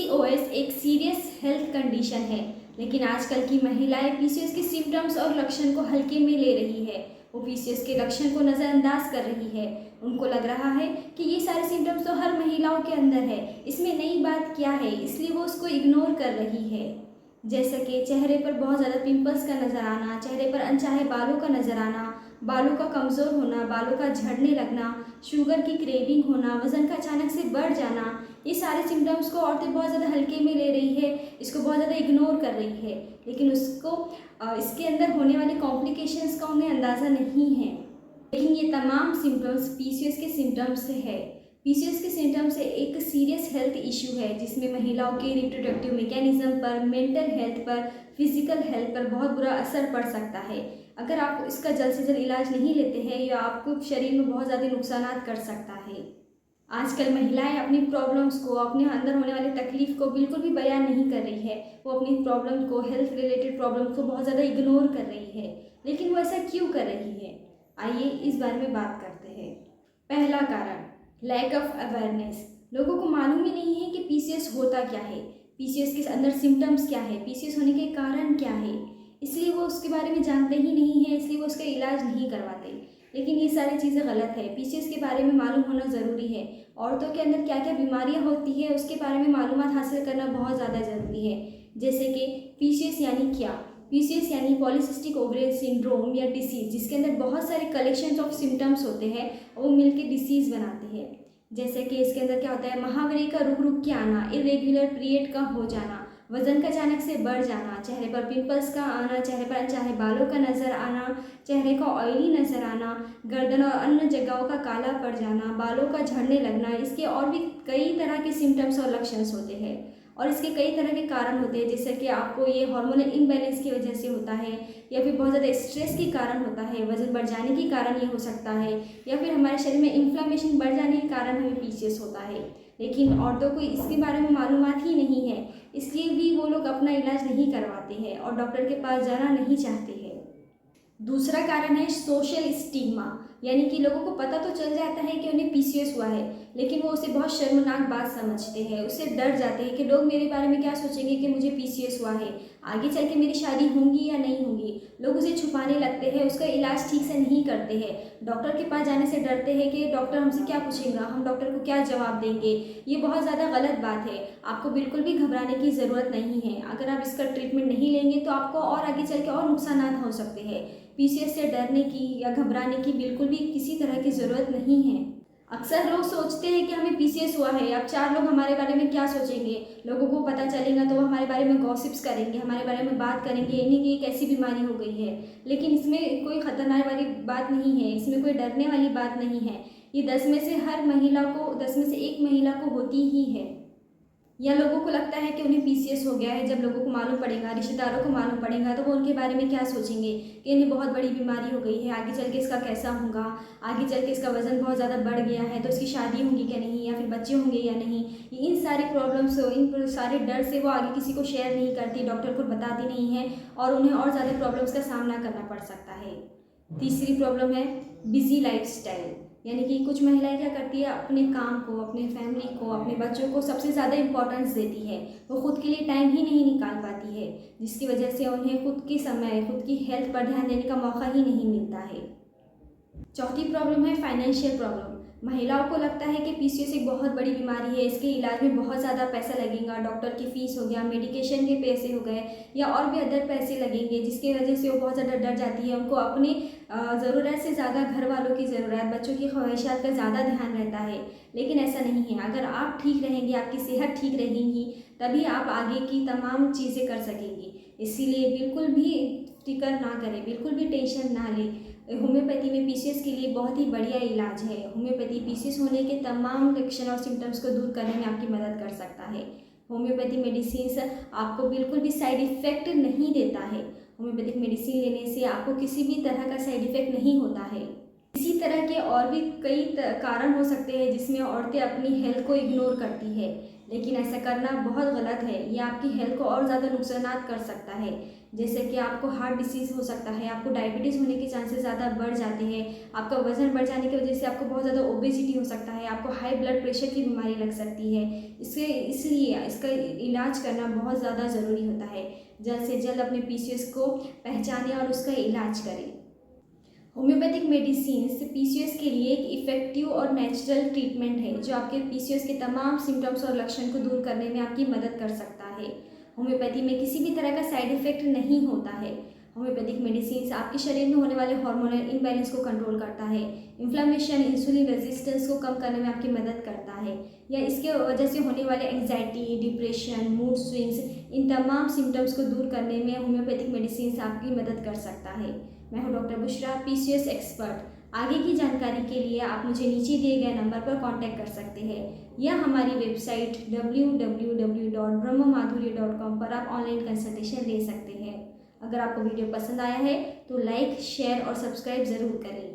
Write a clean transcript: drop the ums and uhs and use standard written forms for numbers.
PCOS एक serious health condition है, लेकिन आजकल की महिलाएं पीसीओएस के सिम्टम्स और लक्षण को हल्के में ले रही है। वो पीसीओएस के लक्षण को नज़रअंदाज कर रही है। उनको लग रहा है कि ये सारे सिम्टम्स तो हर महिलाओं के अंदर है, इसमें नई बात क्या है, इसलिए वो उसको इग्नोर कर रही है। जैसे कि चेहरे पर बहुत ज़्यादा पिंपल्स का नज़र आना, चेहरे पर अनचाहे बालों का नज़र आना, बालों का कमज़ोर होना, बालों का झड़ने लगना, शुगर की क्रेविंग होना, वज़न का अचानक से बढ़ जाना, ये सारे सिम्टम्स को औरतें बहुत ज़्यादा हल्के में ले रही है, इसको बहुत ज़्यादा इग्नोर कर रही है। लेकिन उसको इसके अंदर होने वाले कॉम्प्लिकेशंस का उन्हें अंदाज़ा नहीं है। लेकिन ये तमाम सिम्टम्स पीसीओएस के सिम्टम्स से है। पीसीओएस के सिम्टम्स से एक सीरियस हेल्थ इशू है, जिसमें महिलाओं के रिप्रोडक्टिव मैकेनिज्म पर, मेंटल हेल्थ पर, फिजिकल हेल्थ पर बहुत बुरा असर पड़ सकता है। अगर आप इसका जल्द से जल्द इलाज नहीं लेते हैं, या आपको शरीर में बहुत ज़्यादा नुकसान कर सकता है। आजकल महिलाएं अपनी प्रॉब्लम्स को, अपने अंदर होने वाली तकलीफ को बिल्कुल भी बयान नहीं कर रही है। वो अपनी प्रॉब्लम को, हेल्थ रिलेटेड प्रॉब्लम को बहुत ज़्यादा इग्नोर कर रही है। लेकिन वो ऐसा क्यों कर रही है, आइए इस बारे में बात करते हैं। पहला कारण, लैक ऑफ अवेयरनेस। लोगों को मालूम ही नहीं है कि पीसीओएस होता क्या है, पीसीओएस के अंदर सिम्टम्स क्या है, पीसीओएस होने के कारण क्या है, इसलिए वो उसके बारे में जानते ही नहीं है, इसलिए वो उसका इलाज नहीं करवाते। लेकिन ये सारी चीज़ें गलत है। पीसीओएस के बारे में मालूम होना ज़रूरी है। औरतों के अंदर क्या क्या बीमारियां होती है, उसके बारे में मालूमात हासिल करना बहुत ज़्यादा ज़रूरी है। जैसे कि पीसीओएस यानी क्या, पीसीओएस यानी पॉलीसिस्टिक ओवरियन सिंड्रोम या डिसीज़, जिसके अंदर बहुत सारे कलेक्शंस ऑफ सिम्टम्स होते हैं, वो मिलके डिसीज़ बनाते हैं। जैसे कि इसके अंदर क्या होता है, महावरी का रुक रुक के आना, इरेगुलर पीरियड का हो जाना, वजन का अचानक से बढ़ जाना, चेहरे पर पिंपल्स का आना, चेहरे पर अनचाहे बालों का नज़र आना, चेहरे का ऑयली नज़र आना, गर्दन और अन्य जगहों का काला पड़ जाना, बालों का झड़ने लगना। इसके और भी कई तरह के सिम्टम्स और लक्षण होते हैं, और इसके कई तरह के कारण होते हैं। जैसे कि आपको ये हार्मोनल इम्बैलेंस की वजह से होता है, या फिर बहुत ज़्यादा स्ट्रेस के कारण होता है, वजन बढ़ जाने के कारण ये हो सकता है, या फिर हमारे शरीर में इन्फ्लेमेशन बढ़ जाने के कारण हमें पीसीओएस होता है। लेकिन औरतों को इसके बारे में मालूमात ही नहीं है, इसलिए भी वो लोग अपना इलाज नहीं करवाते हैं और डॉक्टर के पास जाना नहीं चाहते हैं। दूसरा कारण है सोशल स्टिग्मा, यानी कि लोगों को पता तो चल जाता है कि उन्हें पीसीओएस हुआ है, लेकिन वो उसे बहुत शर्मनाक बात समझते हैं, उससे डर जाते हैं कि लोग मेरे बारे में क्या सोचेंगे कि मुझे पीसीओएस हुआ है, आगे चल के मेरी शादी होंगी या नहीं होंगी। लोग उसे छुपाने लगते हैं, उसका इलाज ठीक से नहीं करते हैं, डॉक्टर के पास जाने से डरते हैं कि डॉक्टर हमसे क्या पूछेगा, हम डॉक्टर को क्या जवाब देंगे। ये बहुत ज़्यादा गलत बात है। आपको बिल्कुल भी घबराने की ज़रूरत नहीं है। अगर आप इसका ट्रीटमेंट नहीं लेंगे तो आपको और आगे चल के और नुकसान हो सकते हैं। पीसीओएस से डरने की या घबराने की बिल्कुल भी किसी तरह की ज़रूरत नहीं है। अक्सर लोग सोचते हैं कि हमें पीसीओएस हुआ है, अब 4 लोग हमारे बारे में क्या सोचेंगे, लोगों को पता चलेगा तो वो हमारे बारे में गॉसिप्स करेंगे, हमारे बारे में बात करेंगे, इन्हीं की एक ऐसी बीमारी हो गई है। लेकिन इसमें कोई खतरनाक वाली बात नहीं है, इसमें कोई डरने वाली बात नहीं है। ये 10 में से 1 महिला को होती ही है। या लोगों को लगता है कि उन्हें पीसीओएस हो गया है, जब लोगों को मालूम पड़ेगा, रिश्तेदारों को मालूम पड़ेगा, तो वो उनके बारे में क्या सोचेंगे कि इन्हें बहुत बड़ी बीमारी हो गई है, आगे चल के इसका कैसा होगा, आगे चल के इसका वज़न बहुत ज़्यादा बढ़ गया है तो इसकी शादी होगी क्या नहीं, या फिर बच्चे होंगे या नहीं। इन सारी प्रॉब्लम्स, इन सारे डर से वो आगे किसी को शेयर नहीं करती, डॉक्टर को बताती नहीं है, और उन्हें और ज़्यादा प्रॉब्लम्स का सामना करना पड़ सकता है। तीसरी प्रॉब्लम है बिजी लाइफस्टाइल, यानी कि कुछ महिलाएं क्या करती है, अपने काम को, अपने फैमिली को, अपने बच्चों को सबसे ज़्यादा इंपॉर्टेंस देती है। वो खुद के लिए टाइम ही नहीं निकाल पाती है, जिसकी वजह से उन्हें खुद के समय, खुद की हेल्थ पर ध्यान देने का मौका ही नहीं मिलता है। चौथी प्रॉब्लम है फाइनेंशियल प्रॉब्लम। महिलाओं को लगता है कि पीसीओएस एक बहुत बड़ी बीमारी है, इसके इलाज में बहुत ज़्यादा पैसा लगेगा, डॉक्टर की फ़ीस हो गया, मेडिकेशन के पैसे हो गए, या और भी अदर पैसे लगेंगे, जिसकी वजह से वो बहुत ज़्यादा डर जाती है। उनको अपने ज़रूरत से ज़्यादा घर वालों की ज़रूरत, बच्चों की ख्वाहिशात का ज़्यादा ध्यान रहता है। लेकिन ऐसा नहीं है। अगर आप ठीक रहेंगे, आपकी सेहत ठीक रहेगी, तभी आप आगे की तमाम चीज़ें कर सकेंगी। इसीलिए बिल्कुल भी फिक्र ना करें, बिल्कुल भी टेंशन ना लें। होम्योपैथी में पीसीओएस के लिए बहुत ही बढ़िया इलाज है। होम्योपैथी पीसीओएस होने के तमाम लक्षण और सिम्टम्स को दूर करने में आपकी मदद कर सकता है। होम्योपैथी मेडिसिन आपको बिल्कुल भी साइड इफ़ेक्ट नहीं देता है। होम्योपैथिक मेडिसिन लेने से आपको किसी भी तरह का साइड इफ़ेक्ट नहीं होता है। इसी तरह के और भी कई कारण हो सकते हैं जिसमें औरतें अपनी हेल्थ को इग्नोर करती है, लेकिन ऐसा करना बहुत गलत है। ये आपकी हेल्थ को और ज़्यादा नुकसान कर सकता है। जैसे कि आपको हार्ट डिसीज़ हो सकता है, आपको डायबिटीज़ होने के चांसेस ज़्यादा बढ़ जाते हैं, आपका वज़न बढ़ जाने की वजह से आपको बहुत ज़्यादा ओबेसिटी हो सकता है, आपको हाई ब्लड प्रेशर की बीमारी लग सकती है। इसलिए इसका इलाज करना बहुत ज़्यादा ज़रूरी होता है। जल्द से जल्द अपने पीसीओएस को पहचानें और उसका इलाज करें। होम्योपैथिक मेडिसिन्स पीसीओएस के लिए एक इफ़ेक्टिव और नेचुरल ट्रीटमेंट है जो आपके पीसीओएस के तमाम सिम्टम्स और लक्षण को दूर करने में आपकी मदद कर सकता है। होम्योपैथी में किसी भी तरह का साइड इफ़ेक्ट नहीं होता है। होम्योपैथिक मेडिसिन्स आपके शरीर में होने वाले हार्मोनल इम्बैलेंस को कंट्रोल करता है, इन्फ्लेमेशन, इंसुलिन रेजिस्टेंस को कम करने में आपकी मदद करता है, या इसके वजह से होने वाले एंग्जाइटी, डिप्रेशन, मूड स्विंग्स, इन तमाम सिम्टम्स को दूर करने में होम्योपैथिक मेडिसिन्स आपकी मदद कर सकता है। मैं हूं डॉक्टर बुशरा, पीसीओएस एक्सपर्ट। आगे की जानकारी के लिए आप मुझे नीचे दिए गए नंबर पर कांटेक्ट कर सकते हैं या हमारी वेबसाइट www.brahmamadhurya.com पर आप ऑनलाइन कंसल्टेशन ले सकते हैं। अगर आपको वीडियो पसंद आया है तो लाइक, शेयर और सब्सक्राइब ज़रूर करें।